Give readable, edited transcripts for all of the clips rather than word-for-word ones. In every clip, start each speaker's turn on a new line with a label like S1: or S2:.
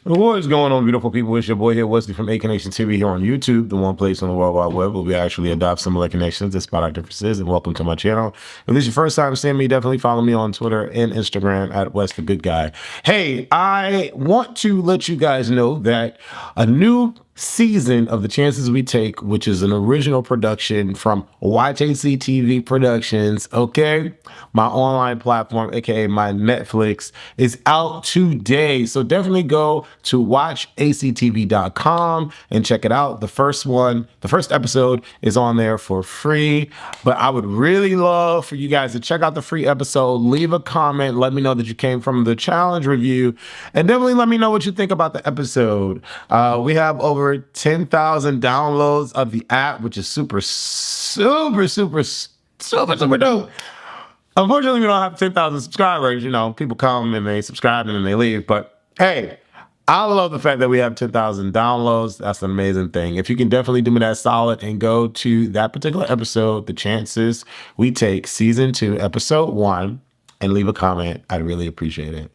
S1: What is going on, beautiful people? It's your boy here, Wesley from AK Nation TV here on YouTube, the one place on the World Wide Web where we actually adopt similar connections despite our differences. And welcome to my channel. If this is your first time seeing me, definitely follow me on Twitter and Instagram at WesTheGoodGuy. Hey, I want to let you guys know that a new season of The Chances We Take, which is an original production from YJC TV Productions, okay? My online platform, aka my Netflix, is out today. So definitely go to watchactv.com and check it out. The first episode is on there for free. But I would really love for you guys to check out the free episode, leave a comment, let me know that you came from the challenge review, and definitely let me know what you think about the episode. We have over 10,000 downloads of the app, which is super dope. Unfortunately, we don't have 10,000 subscribers. You know, people come and they subscribe and then they leave. But hey, I love the fact that we have 10,000 downloads. That's an amazing thing. If you can definitely do me that solid and go to that particular episode, The Chances We Take, Season 2, Episode 1, and leave a comment, I'd really appreciate it.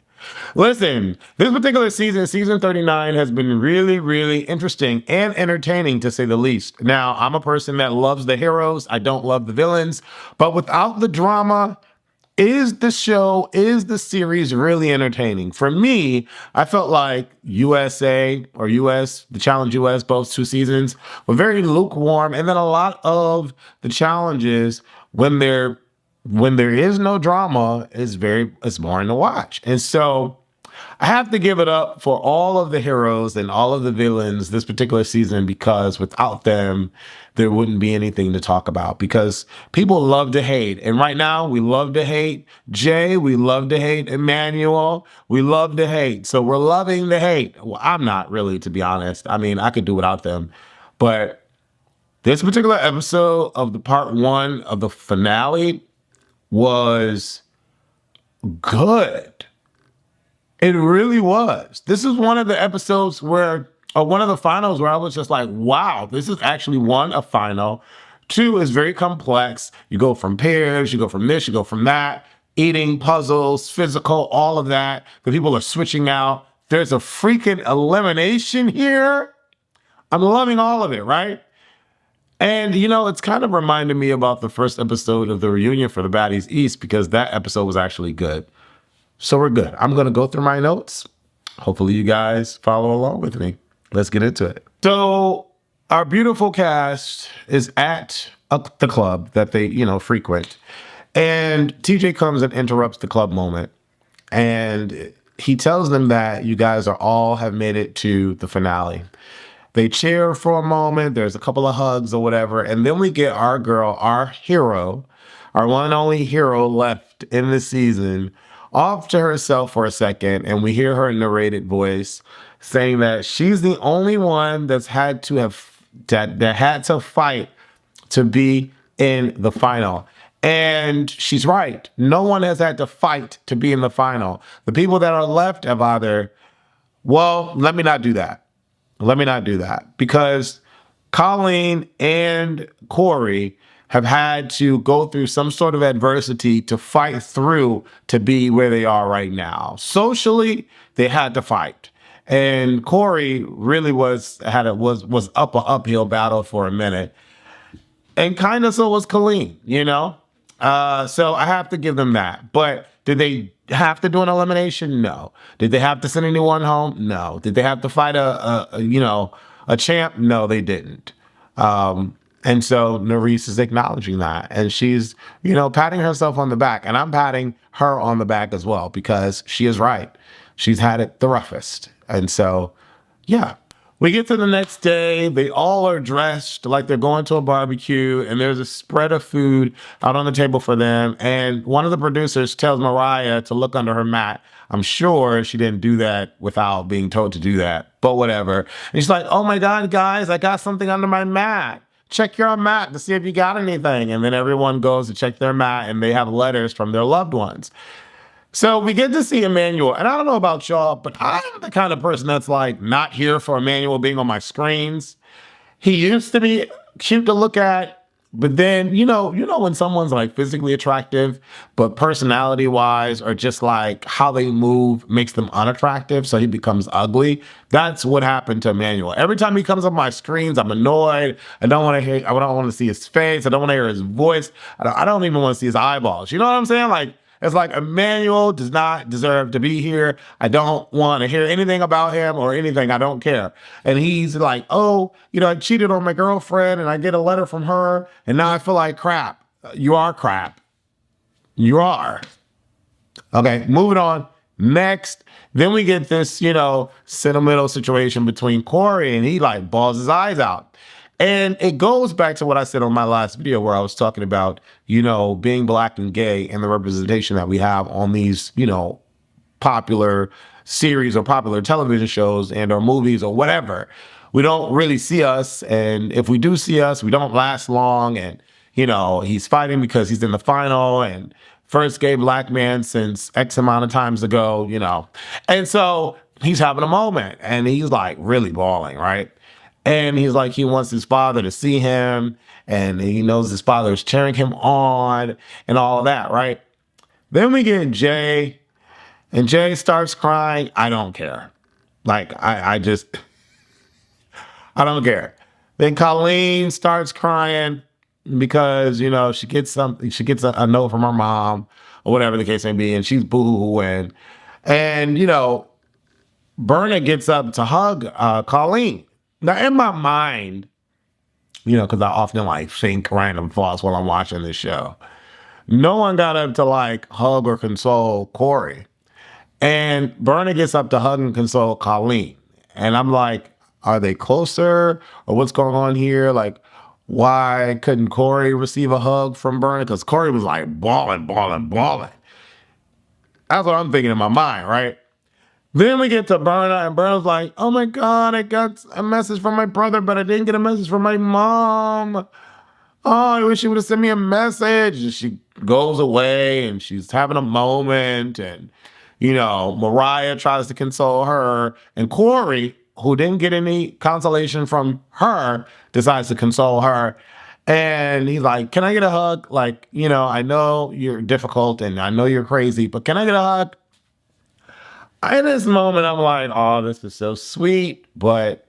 S1: Listen, this particular season, season 39, has been really, really interesting and entertaining, to say the least. Now, I'm a person that loves the heroes. I don't love the villains. But without the drama, is the series really entertaining? For me, I felt like USA or US, the Challenge US, both 2 seasons, were very lukewarm. And then a lot of the challenges, when there is no drama, it's boring to watch. And so I have to give it up for all of the heroes and all of the villains this particular season, because without them, there wouldn't be anything to talk about, because people love to hate. And right now, we love to hate Jay. We love to hate Emmanuel. We love to hate. So we're loving the hate. Well, I'm not really, to be honest. I mean, I could do without them. But this particular episode of the part 1 of the finale was good. It really was. This is one of the episodes where, or one of the finals where I was just like, wow, this is actually, 1, a final. 2, is very complex. You go from pairs, you go from this, you go from that, eating, puzzles, physical, all of that. The people are switching out. There's a freaking elimination here. I'm loving all of it, right? And, you know, it's kind of reminded me about the first episode of the reunion for the Baddies East, because that episode was actually good. So we're good. I'm going to go through my notes. Hopefully you guys follow along with me. Let's get into it. So our beautiful cast is at the club that they, frequent. And TJ comes and interrupts the club moment. And he tells them that you guys have made it to the finale. They cheer for a moment. There's a couple of hugs or whatever. And then we get our girl, our hero, our one and only hero left in the season, off to herself for a second. And we hear her narrated voice saying that she's the only one that had to fight to be in the final. And she's right. No one has had to fight to be in the final. The people that are left have either, well, let me not do that. Because Colleen and Corey have had to go through some sort of adversity to fight through to be where they are right now. Socially, they had to fight. And Corey really was up an uphill battle for a minute. And kind of so was Colleen, So I have to give them that. But did they have to do an elimination? No. Did they have to send anyone home? No. Did they have to fight a champ? No, they didn't. And so Nurys is acknowledging that. And she's, patting herself on the back. And I'm patting her on the back as well, because she is right. She's had it the roughest. And so, yeah. We get to the next day. They all are dressed like they're going to a barbecue, and there's a spread of food out on the table for them. And one of the producers tells Mariah to look under her mat. I'm sure she didn't do that without being told to do that, but whatever. And she's like, oh my God, guys, I got something under my mat. Check your mat to see if you got anything. And then everyone goes to check their mat, and they have letters from their loved ones. So we get to see Emmanuel, and I don't know about y'all, but I'm the kind of person that's like not here for Emmanuel being on my screens. He used to be cute to look at, But then, when someone's like physically attractive, but personality wise or just like how they move makes them unattractive, so he becomes ugly. That's what happened to Emmanuel. Every time he comes up my screens, I'm annoyed. I don't want to see his face. I don't want to hear his voice. I don't even want to see his eyeballs. You know what I'm saying? Like, it's like Emmanuel does not deserve to be here. I don't want to hear anything about him or anything. I don't care. And he's like, oh, I cheated on my girlfriend and I get a letter from her and now I feel like crap. You are crap. You are. Okay, moving on. Next, then we get this, sentimental situation between Corey and he like balls his eyes out. And it goes back to what I said on my last video where I was talking about, being Black and gay and the representation that we have on these, popular series or popular television shows and or movies or whatever. We don't really see us. And if we do see us, we don't last long. And, he's fighting because he's in the final and first gay Black man since X amount of times ago, And so he's having a moment and he's like really bawling, right? And he's like, he wants his father to see him and he knows his father is cheering him on and all of that, right? Then we get Jay and Jay starts crying. I don't care. Like, I don't care. Then Colleen starts crying because, she gets a note from her mom or whatever the case may be. And she's boo-hooing. And, Berna gets up to hug Colleen. Now, in my mind, because I often like think random thoughts while I'm watching this show, no one got up to like hug or console Corey. And Berna gets up to hug and console Colleen. And I'm like, are they closer or what's going on here? Like, why couldn't Corey receive a hug from Berna? Because Corey was like bawling. That's what I'm thinking in my mind, right? Then we get to Berna, and Berna's like, oh my God, I got a message from my brother, but I didn't get a message from my mom. Oh, I wish she would have sent me a message. And she goes away, and she's having a moment, and, Mariah tries to console her, and Corey, who didn't get any consolation from her, decides to console her. And he's like, can I get a hug? Like, I know you're difficult, and I know you're crazy, but can I get a hug? In this moment, I'm like, oh, this is so sweet, but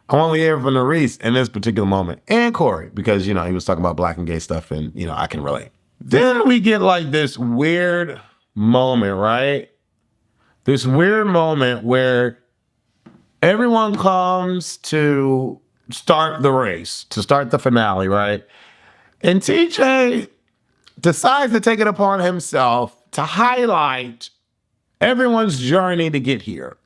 S1: I'm only here for Nurys in this particular moment. And Corey, because, he was talking about Black and gay stuff and, I can relate. Then we get like this weird moment, right? This weird moment where everyone comes to start the race, to start the finale, right? And TJ decides to take it upon himself to highlight everyone's journey to get here.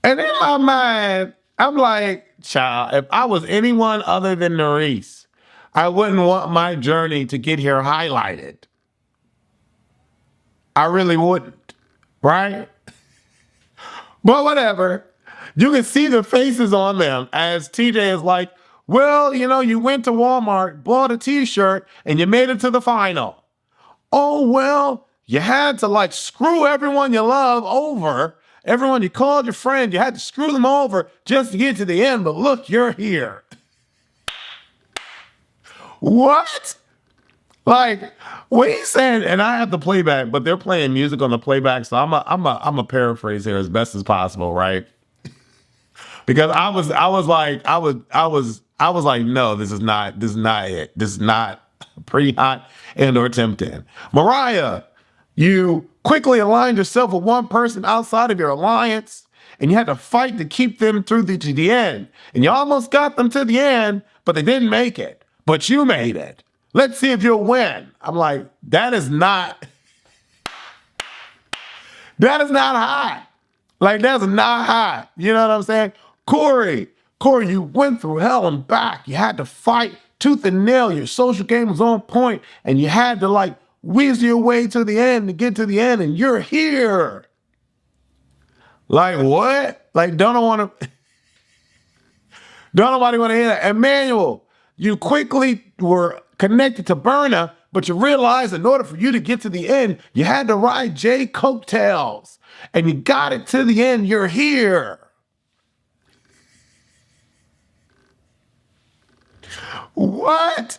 S1: And in my mind, I'm like, child, if I was anyone other than Nurys, I wouldn't want my journey to get here highlighted. I really wouldn't, right? But whatever. You can see the faces on them as TJ is like, well, you went to Walmart, bought a t-shirt, and you made it to the final. Oh, well, you had to like screw everyone you love over. Everyone you called your friend, you had to screw them over just to get to the end. But look, you're here. What? Like, what he said, and I have the playback, but they're playing music on the playback, so I'm a paraphrase here as best as possible, right? Because I was like, no, this is not it. This is not pretty hot and or tempting. Mariah, you quickly aligned yourself with one person outside of your alliance, and you had to fight to keep them through to the end. And you almost got them to the end, but they didn't make it. But you made it. Let's see if you'll win. I'm like, that is not hot. Like, that's not hot. You know what I'm saying? Corey, you went through hell and back. You had to fight tooth and nail. Your social game was on point, and you had to like weasel your way to the end to get to the end, and you're here. Like, what? Like, don't nobody want to hear that. Emmanuel, you quickly were connected to Berna, but you realized in order for you to get to the end, you had to ride Jay coattails, and you got it to the end. You're here. What?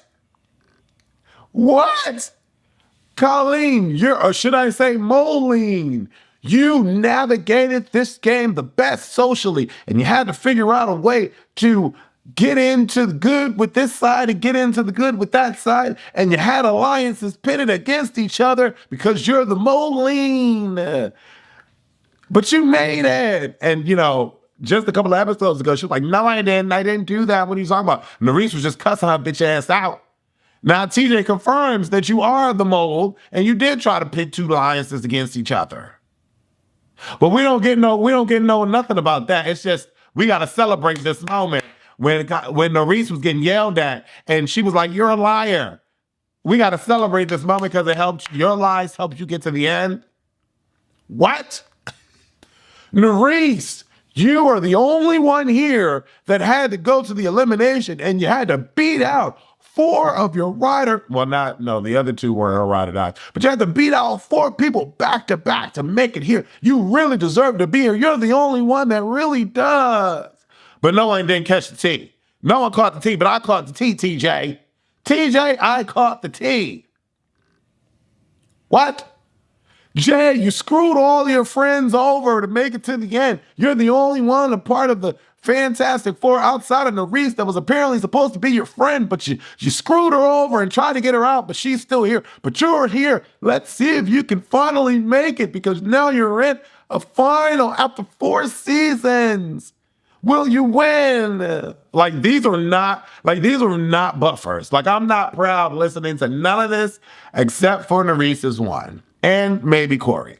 S1: What? Colleen, or should I say Moline, you navigated this game the best socially, and you had to figure out a way to get into the good with this side and get into the good with that side, and you had alliances pitted against each other because you're the Moline. But you made it. And, just a couple of episodes ago, she was like, no, I didn't do that. What are you talking about? Nurys was just cussing her bitch ass out. Now, TJ confirms that you are the mole and you did try to pit two alliances against each other. But we don't get nothing about that. It's just, we got to celebrate this moment when Nurys was getting yelled at and she was like, you're a liar. We got to celebrate this moment because your lies helped you get to the end. What? Nurys, you are the only one here that had to go to the elimination and you had to beat out 4 of your rider. Well, the other 2 were her ride or die. But you had to beat out 4 people back to back to make it here. You really deserve to be here. You're the only one that really does. But no one didn't catch the T. No one caught the T, but I caught the T, TJ. TJ, I caught the T. What? Jay, you screwed all your friends over to make it to the end. You're the only one a part of the Fantastic Four outside of Nurys that was apparently supposed to be your friend, but you screwed her over and tried to get her out, but she's still here. But you're here. Let's see if you can finally make it because now you're in a final after 4 seasons. Will you win? These are not buffers. I'm not proud listening to none of this except for Nurys' one. And maybe Corey.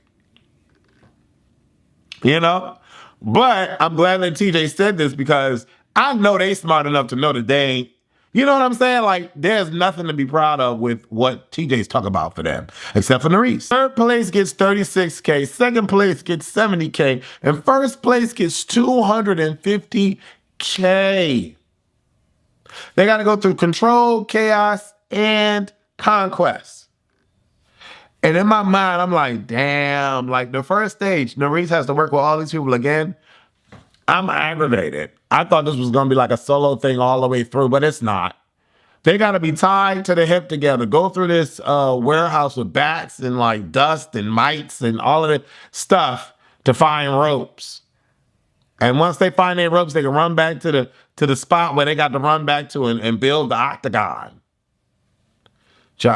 S1: But I'm glad that TJ said this because I know they smart enough to know that they ain't, you know what I'm saying? There's nothing to be proud of with what TJ's talking about for them, except for Nurys. 3rd place gets $36K, 2nd place gets $70K, and 1st place gets $250K. They got to go through Control, Chaos, and Conquest. And in my mind, I'm like, damn, the first stage, Nurys has to work with all these people again. I'm aggravated. I thought this was going to be a solo thing all the way through, but it's not. They got to be tied to the hip together, go through this warehouse with bats and dust and mites and all of that stuff to find ropes. And once they find their ropes, they can run back to the spot where they got to run back to and build the octagon.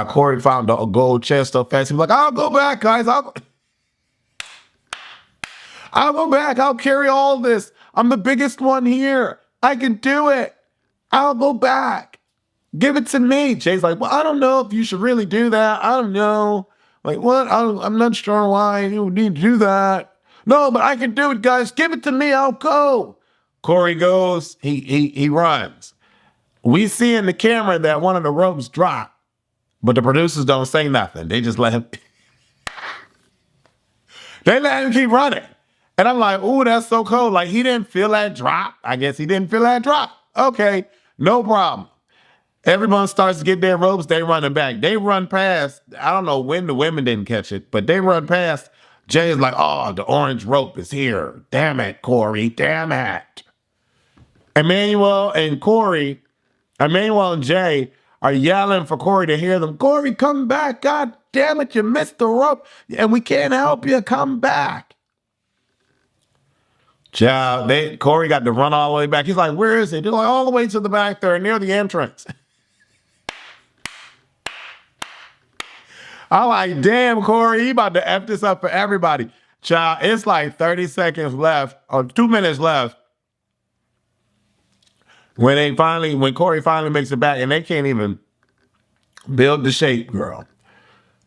S1: Corey found a gold chest so fast. He was like, I'll go back, guys. I'll go back. I'll carry all this. I'm the biggest one here. I can do it. I'll go back. Give it to me. Jay's like, well, I don't know if you should really do that. I don't know. What? I'm not sure why you need to do that. No, but I can do it, guys. Give it to me. I'll go. Corey goes. He runs. We see in the camera that one of the ropes dropped. But the producers don't say nothing. They just let him. They let him keep running. And I'm like, ooh, that's so cool. He didn't feel that drop. I guess he didn't feel that drop. Okay, no problem. Everyone starts to get their ropes. They running back. They run past. I don't know when the women didn't catch it, but they run past. Jay's like, oh, the orange rope is here. Damn it, Corey. Damn it. Emmanuel and Jay are yelling for Corey to hear them. Corey, come back. God damn it, you missed the rope. And we can't help you. Come back. Child, Corey got to run all the way back. He's like, where is he? They're like, all the way to the back there, near the entrance. I'm like, damn, Corey, he about to F this up for everybody. Child, it's 30 seconds left, or 2 minutes left. When Corey finally makes it back, and they can't even build the shape, girl.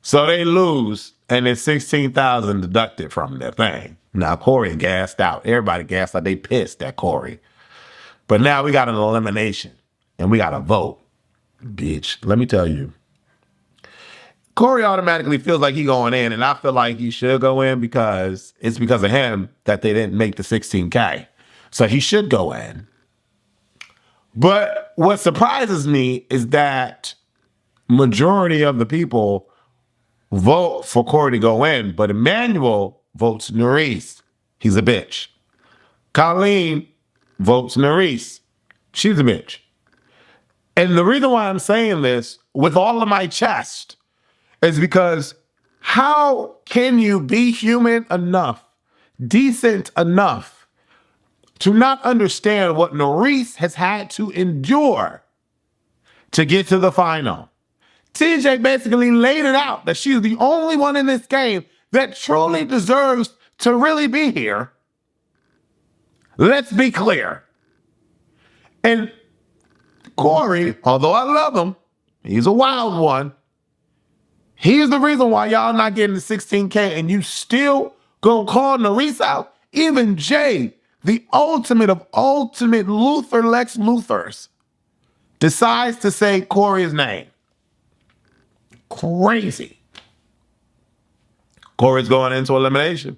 S1: So they lose, and it's 16,000 deducted from their thing. Now Corey gassed out. Everybody gassed out. They pissed at Corey. But now we got an elimination, and we got a vote. Bitch, let me tell you. Corey automatically feels like he going in, and I feel like he should go in because it's because of him that they didn't make the 16K. So he should go in. But what surprises me is that majority of the people vote for Corey to go in, but Emmanuel votes Nurys. He's a bitch. Colleen votes Nurys. She's a bitch. And the reason why I'm saying this with all of my chest is because how can you be human enough, decent enough to not understand what Nurys has had to endure to get to the final? TJ basically laid it out that she's the only one in this game that truly deserves to really be here. Let's be clear. And Corey, although I love him, he's a wild one. He's the reason why y'all not getting the 16K and you still gonna call Nurys out. Even Jay, the ultimate of ultimate Lex Luthers, decides to say Corey's name. Crazy. Corey's going into elimination.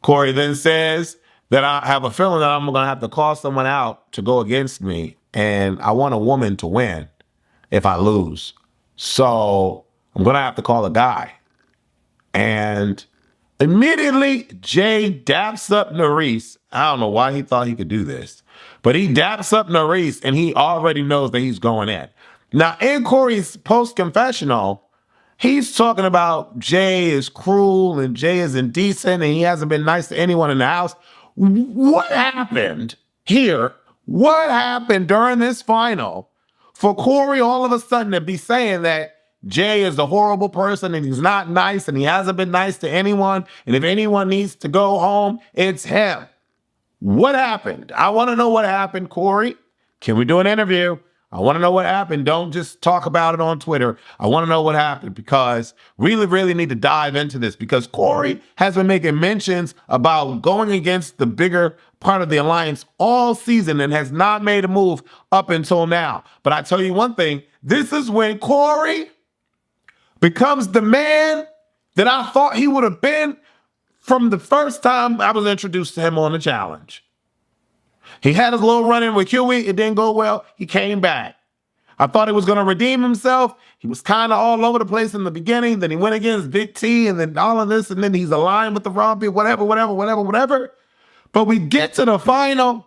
S1: Corey then says that I have a feeling that I'm going to have to call someone out to go against me, and I want a woman to win if I lose. So I'm going to have to call a guy. And immediately, Jay daps up Nurys. I don't know why he thought he could do this, but he daps up Nurys, and he already knows that he's going in. Now, in Corey's post-confessional, he's talking about Jay is cruel and Jay is indecent and he hasn't been nice to anyone in the house. What happened here? What happened during this final for Corey all of a sudden to be saying that Jay is a horrible person and he's not nice and he hasn't been nice to anyone, and if anyone needs to go home, it's him? What happened? I want to know what happened, Corey. Can we do an interview? I want to know what happened. Don't just talk about it on Twitter. I want to know what happened, because we really need to dive into this, because Corey has been making mentions about going against the bigger part of the alliance all season and has not made a move up until now. But I tell you one thing, this is when Corey becomes the man that I thought he would have been from the first time I was introduced to him on the challenge. He had his little run-in with Huey. It didn't go well. He came back. I thought he was going to redeem himself. He was kind of all over the place in the beginning. Then he went against Big T and then all of this. And then he's aligned with the wrong people, whatever. But we get to the final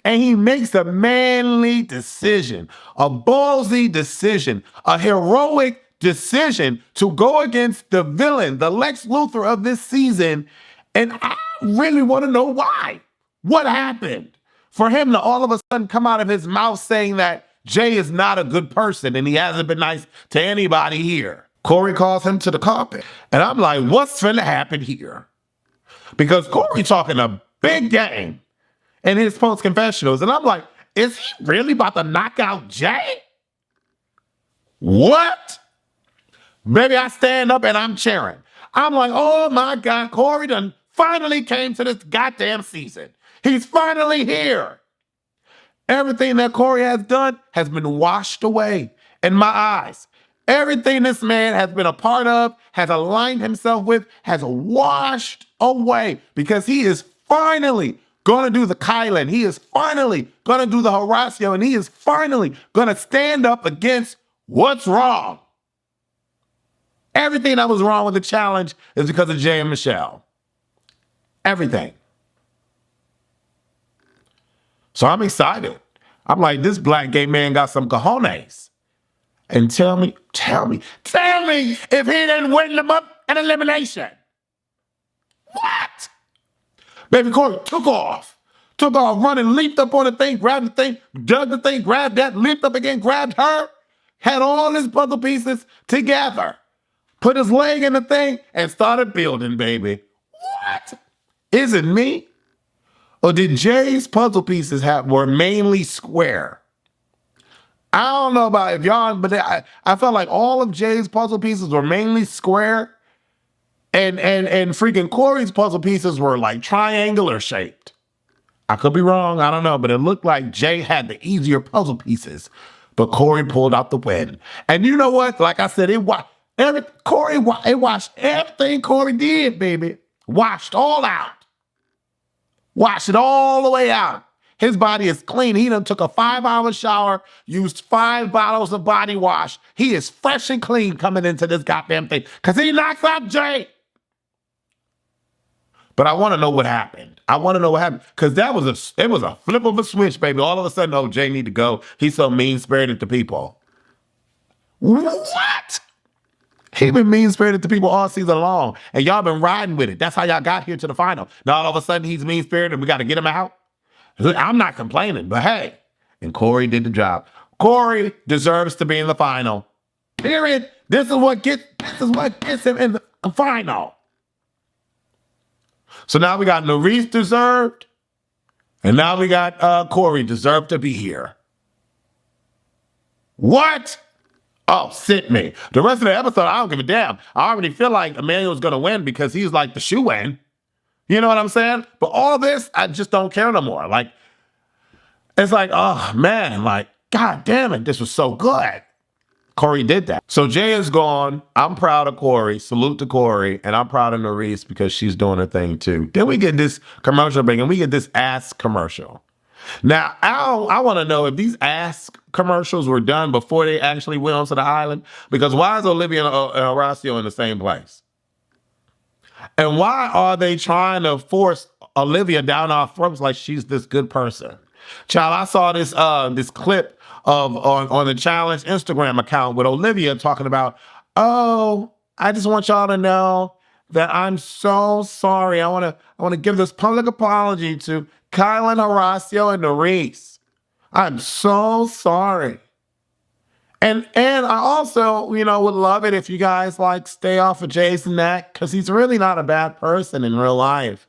S1: and he makes a manly decision, a ballsy decision, a heroic decision to go against the villain, the Lex Luthor of this season. And I really want to know why. What happened for him to all of a sudden come out of his mouth saying that Jay is not a good person and he hasn't been nice to anybody here? Corey calls him to the carpet. And I'm like, what's finna happen here? Because Corey talking a big game in his post-confessionals. And I'm like, is he really about to knock out Jay? What? Maybe I stand up and I'm cheering. I'm like, oh my God, Corey done finally came to this goddamn season. He's finally here. Everything that Corey has done has been washed away in my eyes. Everything this man has been a part of, has aligned himself with, has washed away, because he is finally going to do the Kyland. He is finally going to do the Horacio, and he is finally going to stand up against what's wrong. Everything that was wrong with the challenge is because of Jay and Michelle. Everything. So I'm excited. I'm like, this black gay man got some cojones. And tell me if he didn't win them up in elimination. What? Baby Corey took off, running, leaped up on the thing, grabbed the thing, dug the thing, grabbed that, leaped up again, grabbed her, had all his puzzle pieces together, put his leg in the thing, and started building, baby. What? Is it me? Or did Jay's puzzle pieces were mainly square? I don't know about if y'all, but I felt like all of Jay's puzzle pieces were mainly square, and freaking Corey's puzzle pieces were like triangular shaped. I could be wrong, I don't know, but it looked like Jay had the easier puzzle pieces, but Corey pulled out the win. And you know what? Like I said, it washed everything Corey did, baby. Washed all out. Washed it all the way out. His body is clean. He done took a 5-hour shower, used 5 bottles of body wash. He is fresh and clean coming into this goddamn thing, because he knocks out Jay. But I want to know what happened. I want to know what happened because it was a flip of a switch, baby. All of a sudden, oh, Jay need to go. He's so mean-spirited to people. What? He been mean-spirited to people all season long, and y'all been riding with it. That's how y'all got here to the final. Now all of a sudden he's mean-spirited and we got to get him out. I'm not complaining, but hey, and Corey did the job. Corey deserves to be in the final. Period. This is what gets him in the final. So now we got Nurys deserved, and now we got Corey deserved to be here. What? Oh, sit me. The rest of the episode, I don't give a damn. I already feel like Emmanuel's going to win because he's like the shoe-in. You know what I'm saying? But all this, I just don't care no more. Like, it's like, oh, man, like, God damn it, this was so good. Corey did that. So Jay is gone. I'm proud of Corey. Salute to Corey. And I'm proud of Nurys because she's doing her thing too. Then we get this commercial break and we get this ass commercial. Now, I want to know if these ass commercials were done before they actually went onto the island. Because why is Olivia and Horacio in the same place? And why are they trying to force Olivia down our throats like she's this good person? Child, I saw this clip of on the challenge Instagram account with Olivia talking about, oh, I just want y'all to know that I'm so sorry. I want to give this public apology to Kyland, Horacio, and Nurys. I'm so sorry. And I also, would love it if you guys like stay off of Jay's neck because he's really not a bad person in real life.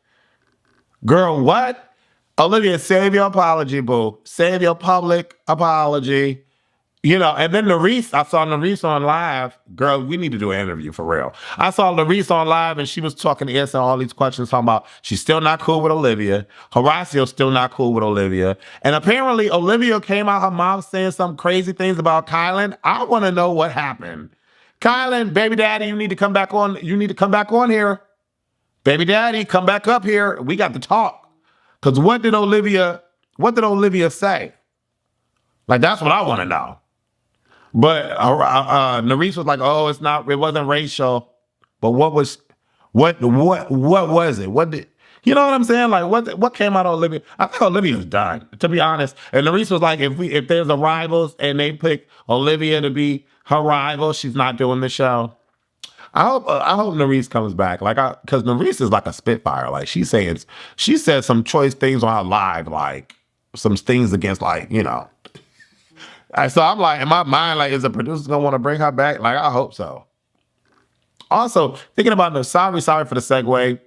S1: Girl, what? Olivia, save your apology, boo. Save your public apology. And then Nurys, I saw Nurys on live. Girl, we need to do an interview for real. I saw Nurys on live and she was talking to answering all these questions, talking about she's still not cool with Olivia. Horacio's still not cool with Olivia. And apparently Olivia came out her mouth saying some crazy things about Kyland. I want to know what happened. Kyland, baby daddy, you need to come back on. You need to come back on here. Baby daddy, come back up here. We got to talk. Because what did Olivia say? Like, that's what I want to know. But Nurys was like, "Oh, it wasn't racial." But what was it? What did you know what I'm saying? Like, what came out of Olivia? I think Olivia's done, to be honest. And Nurys was like, if there's a rivals and they pick Olivia to be her rival, she's not doing the show. I hope Nurys comes back, because Nurys is like a spitfire. Like she said some choice things on her live, like some things against, So I'm like, in my mind, like, is the producer gonna want to bring her back? Like, I hope so. Also, thinking about sorry for the segue.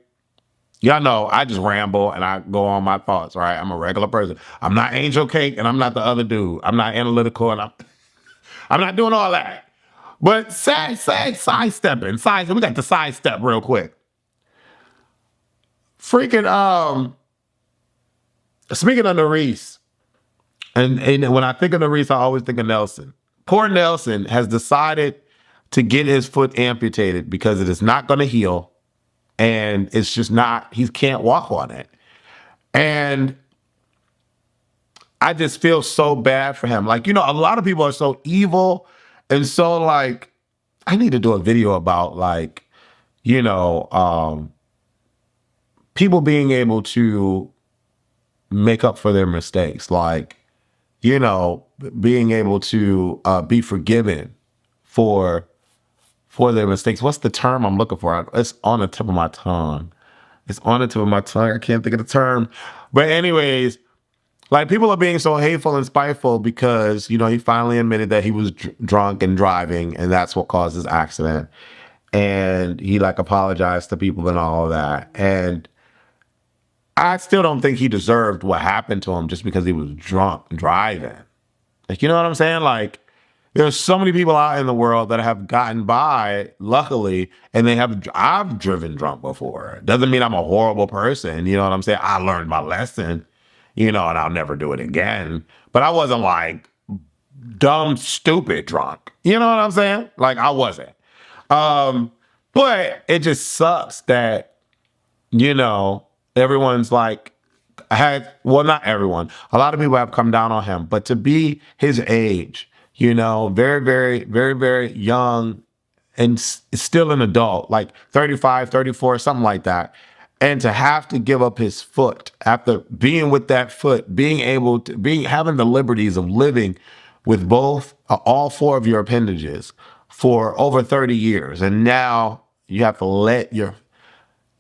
S1: Y'all know I just ramble and I go on my thoughts, right? I'm a regular person. I'm not Angel Cake and I'm not the other dude. I'm not analytical and I'm not doing all that. But sidestepping. We got to sidestep real quick. Freaking, speaking of Nurys, and when I think of Nurys, I always think of Nelson. Poor Nelson has decided to get his foot amputated because it is not going to heal. And it's just not, he can't walk on it. And I just feel so bad for him. Like, a lot of people are so evil. And so, like, I need to do a video about, like, people being able to make up for their mistakes. Like, being able to be forgiven for their mistakes. What's the term I'm looking for? It's on the tip of my tongue. I can't think of the term. But anyways, like, people are being so hateful and spiteful because, he finally admitted that he was drunk and driving, and that's what caused his accident. And he, apologized to people and all of that. And I still don't think he deserved what happened to him just because he was drunk driving. Like, you know what I'm saying? Like, there's so many people out in the world that have gotten by, luckily, and I've driven drunk before. Doesn't mean I'm a horrible person. You know what I'm saying? I learned my lesson, and I'll never do it again. But I wasn't like dumb, stupid drunk. You know what I'm saying? Like, I wasn't. But it just sucks that, everyone's like, not everyone. A lot of people have come down on him. But to be his age, very, very, very, very young and still an adult, like 35, 34, something like that. And to have to give up his foot after being with that foot, being able to having the liberties of living with both all four of your appendages for over 30 years. And now you have to let your,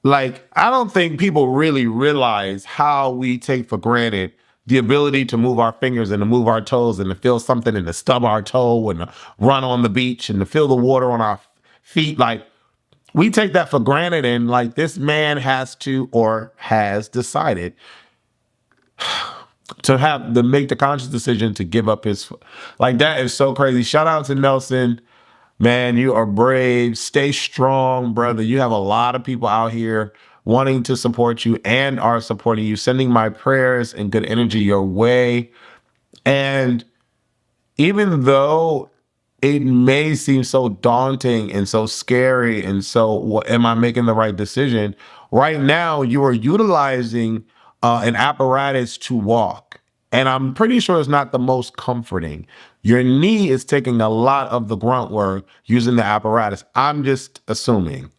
S1: like, I don't think people really realize how we take for granted the ability to move our fingers and to move our toes and to feel something and to stub our toe and to run on the beach and to feel the water on our feet. Like, we take that for granted. And like, this man has to, or has decided to make the conscious decision to give up his, like, that is so crazy. Shout out to Nelson. Man, you are brave. Stay strong, brother. You have a lot of people out here wanting to support you and are supporting you, sending my prayers and good energy your way. And even though it may seem so daunting and so scary and so, am I making the right decision? Right now, you are utilizing an apparatus to walk. And I'm pretty sure it's not the most comforting. Your knee is taking a lot of the grunt work using the apparatus. I'm just assuming.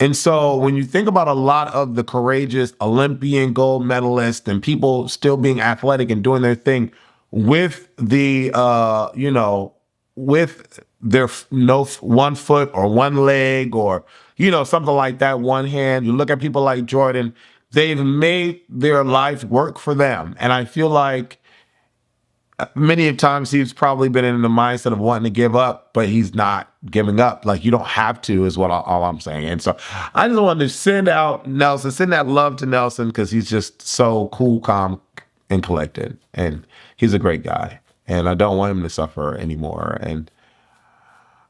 S1: And so when you think about a lot of the courageous Olympian gold medalists and people still being athletic and doing their thing with the, with their no one foot or one leg or, something like that, one hand, you look at people like Jordan, they've made their life work for them. And I feel like many times he's probably been in the mindset of wanting to give up, but he's not giving up. Like, you don't have to, is what all I'm saying. And so I just wanted to send that love to Nelson, because he's just so cool, calm, and collected. And he's a great guy. And I don't want him to suffer anymore. And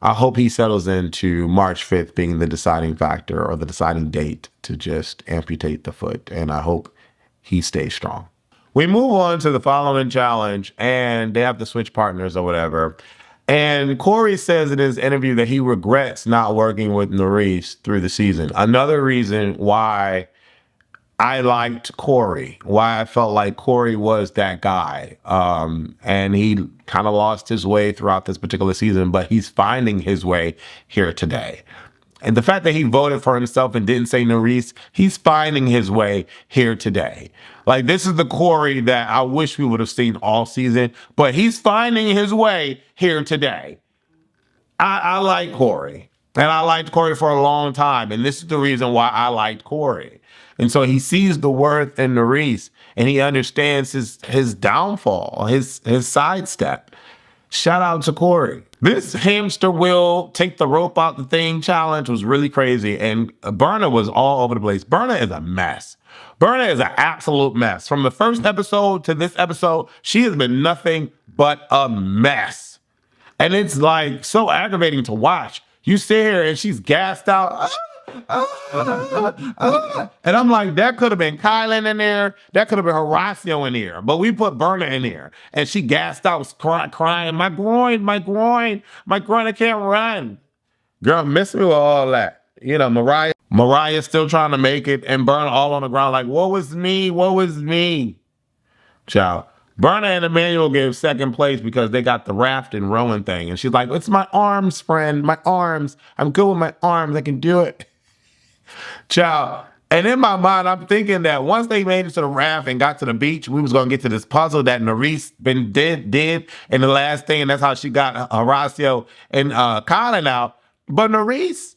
S1: I hope he settles into March 5th being the deciding factor or the deciding date to just amputate the foot. And I hope he stays strong. We move on to the following challenge, and they have to switch partners or whatever. And Corey says in his interview that he regrets not working with Nurys through the season. Another reason why I liked Corey, why I felt like Corey was that guy. And he kind of lost his way throughout this particular season, but he's finding his way here today. And the fact that he voted for himself and didn't say Nurys, he's finding his way here today. Like, this is the Corey that I wish we would have seen all season, but he's finding his way here today. I like Corey, and I liked Corey for a long time. And this is the reason why I liked Corey. And so he sees the worth in Nurys, and he understands his downfall, his sidestep. Shout out to Corey. This hamster wheel, take the rope out the thing challenge was really crazy. And Berna was all over the place. Berna is a mess. Berna is an absolute mess. From the first episode to this episode, she has been nothing but a mess. And it's like so aggravating to watch. You sit here and she's gassed out. And I'm like, that could have been Kyland in there. That could have been Horacio in there. But we put Berna in there. And she gassed out, crying, my groin, I can't run. Girl, miss me with all that. Mariah's still trying to make it, and Berna all on the ground like, woe is me. Ciao. Berna and Emmanuel gave second place because they got the raft and rowing thing. And she's like, it's my arms, friend, my arms. I'm good with my arms. I can do it. Ciao. And in my mind, I'm thinking that once they made it to the raft and got to the beach, we was going to get to this puzzle that Nurys did in the last thing. And that's how she got Horacio and Kyland out. But Nurys,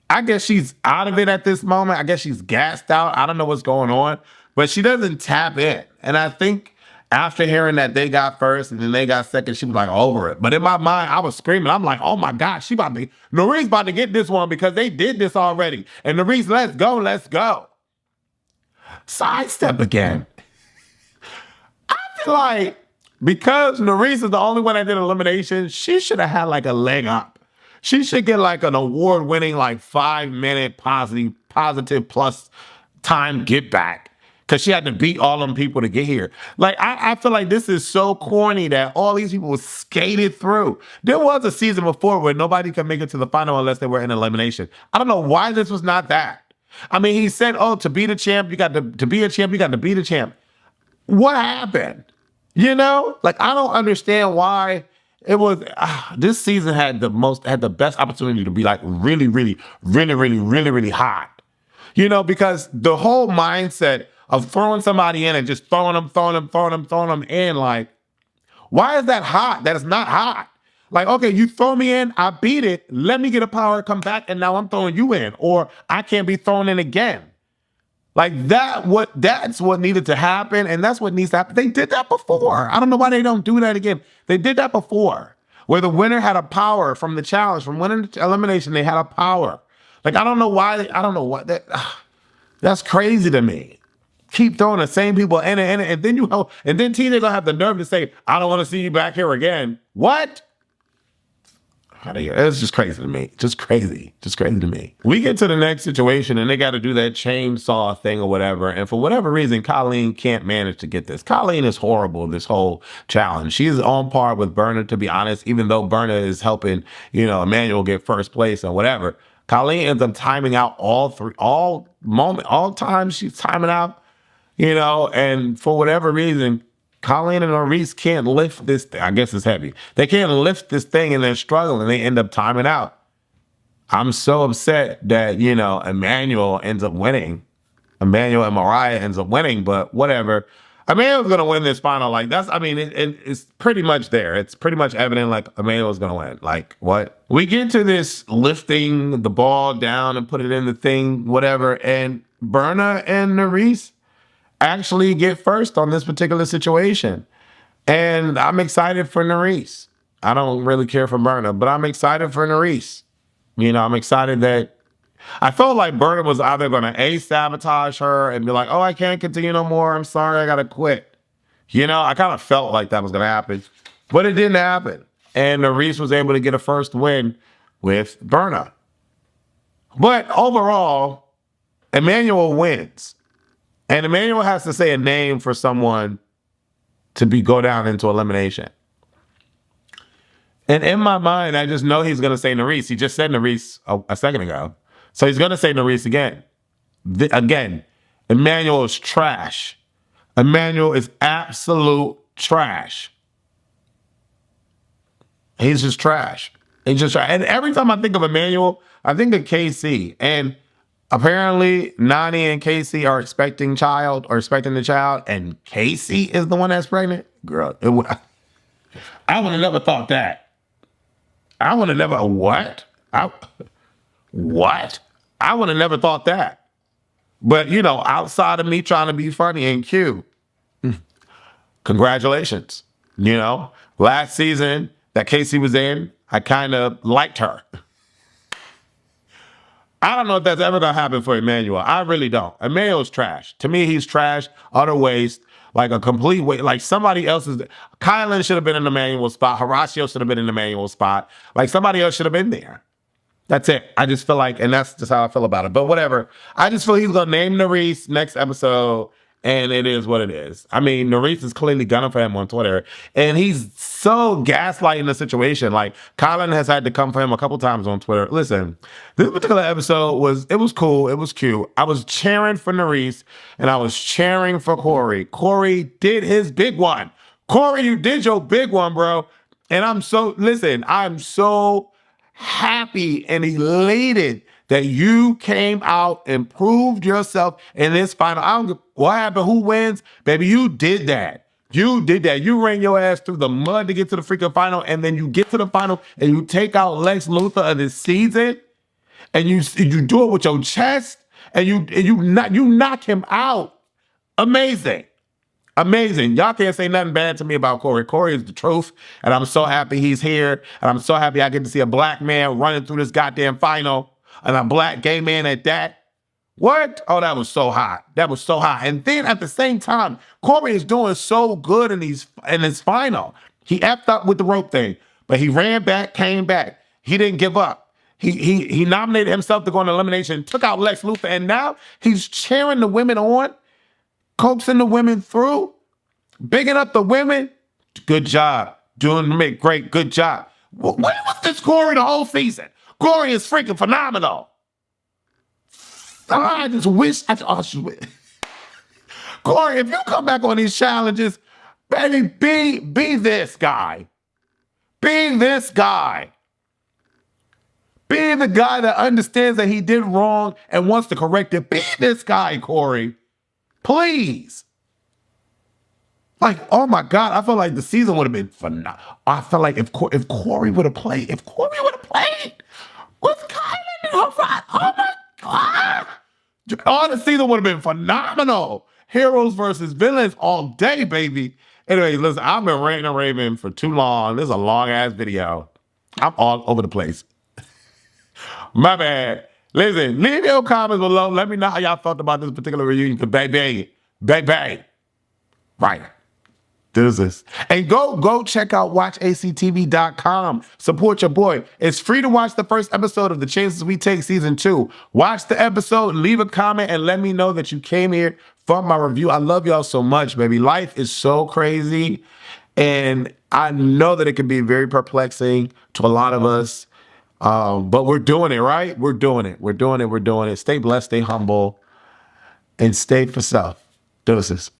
S1: I guess she's out of it at this moment. I guess she's gassed out. I don't know what's going on. But she doesn't tap in. And I think after hearing that they got first and then they got second, she was like over it. But in my mind, I was screaming. I'm like, oh my gosh, Nurys about to get this one because they did this already. And Nurys, let's go. Sidestep again. I feel like because Nurys is the only one that did elimination, she should have had like a leg up. She should get like an award-winning like 5-minute positive plus time get back. Because she had to beat all them people to get here. Like, I feel like this is so corny that all these people skated through. There was a season before where nobody could make it to the final unless they were in elimination. I don't know why this was not that. I mean, he said, oh, to be the champ, you got to be a champ, you got to be the champ. What happened? Like, I don't understand why it was, this season had the best opportunity to be like really hot. You know, because the whole mindset of throwing somebody in and just throwing them in, like, why is that hot? That is not hot. Like, okay, you throw me in, I beat it, let me get a power, come back, and now I'm throwing you in, or I can't be thrown in again. Like that's what needed to happen, and that's what needs to happen. They did that before. I don't know why they don't do that again. They did that before, where the winner had a power from the challenge, from winning the elimination, they had a power. Like, I don't know why, I don't know what, that's crazy to me. Keep throwing the same people in it, and then and then TJ gonna have the nerve to say, I don't want to see you back here again. What? Out of here. It's just crazy to me. Just crazy to me. We get to the next situation and they got to do that chainsaw thing or whatever. And for whatever reason, Kyland can't manage to get this. Kyland is horrible, this whole challenge. She is on par with Berna, to be honest, even though Berna is helping, Emmanuel get first place or whatever. Kyland ends up timing out all times she's timing out, and for whatever reason, Kyland and Nurys can't lift this thing. I guess it's heavy. They can't lift this thing and they're struggling. They end up timing out. I'm so upset that, Emmanuel ends up winning. Emmanuel and Mariah ends up winning, but whatever. Emmanuel's going to win this final. Like, it's pretty much there. It's pretty much evident, like, Emmanuel's going to win. Like, what? We get to this lifting the ball down and put it in the thing, whatever, and Berna and Nurys actually get first on this particular situation. And I'm excited for Nurys. I don't really care for Berna, but I'm excited for Nurys. I'm excited that I felt like Berna was either going to sabotage her and be like, oh, I can't continue no more. I'm sorry, I got to quit. I kind of felt like that was going to happen, but it didn't happen. And Nurys was able to get a first win with Berna. But overall, Emmanuel wins. And Emmanuel has to say a name for someone to go down into elimination. And in my mind, I just know he's going to say Nurys. He just said Nurys a second ago. So he's going to say Nurys again. Again, Emmanuel is trash. Emmanuel is absolute trash. He's just trash. He's just trash. And every time I think of Emmanuel, I think of KC. And apparently, Nany and Casey are expecting the child, and Casey is the one that's pregnant. Girl, I would have never thought that. I would have never, what? What? I would have never thought that. But, outside of me trying to be funny and cute, congratulations. Last season that Casey was in, I kind of liked her. I don't know if that's ever going to happen for Emmanuel. I really don't. Emmanuel's trash. To me, he's trash, utter waste, like a complete waste. Like somebody else's. Kyland should have been in Emmanuel's spot. Horacio should have been in Emmanuel's spot. Like somebody else should have been there. That's it. I just feel like, and that's just how I feel about it. But whatever. I just feel he's going to name Nurys next episode, and it is what it is. I mean, Nurys is clearly gunning for him on Twitter, and he's so gaslighting the situation. Like, Kyland has had to come for him a couple times on Twitter. Listen, this particular episode was cool. It was cute. I was cheering for Nurys, and I was cheering for Corey. Corey did his big one. Corey, you did your big one, bro. And I'm so happy and elated that you came out and proved yourself in this final. I don't know what happened, who wins. Baby, you did that. You did that. You ran your ass through the mud to get to the freaking final, and then you get to the final and you take out Lex Luthor of this season, and you do it with your chest, and you knock him out. Amazing. Amazing. Y'all can't say nothing bad to me about Corey. Corey is the truth, and I'm so happy he's here, and I'm so happy I get to see a black man running through this goddamn final, and a black gay man at that. What? Oh, that was so hot. That was so hot. And then at the same time, Corey is doing so good in his final. He effed up with the rope thing, but he ran back, came back. He didn't give up. He nominated himself to go into elimination, took out Lex Luthor, and now he's cheering the women on, coaxing the women through, bigging up the women. Good job. Doing great. Good job. Where was this Corey the whole season? Corey is freaking phenomenal. I just wish. Corey, if you come back on these challenges, baby, be this guy. Be this guy. Be the guy that understands that he did wrong and wants to correct it. Be this guy, Corey. Please. Like, oh my God, I felt like the season would have been phenomenal. I felt like if Corey would have played, with Kyland in her front, oh my God. Oh, the season would have been phenomenal. Heroes versus villains all day, baby. Anyway, listen, I've been ranting and raving for too long. This is a long ass video. I'm all over the place. My bad. Listen, leave your comments below. Let me know how y'all felt about this particular reunion. Bang, bang. Bang, bang. Right. This. And go check out watchactv.com. Support your boy. It's free to watch the first episode of The Chances We Take Season 2. Watch the episode, leave a comment, and let me know that you came here for my review. I love y'all so much, baby. Life is so crazy, and I know that it can be very perplexing to a lot of us, but we're doing it, right? We're doing it. Stay blessed, stay humble, and stay for self. Deuces.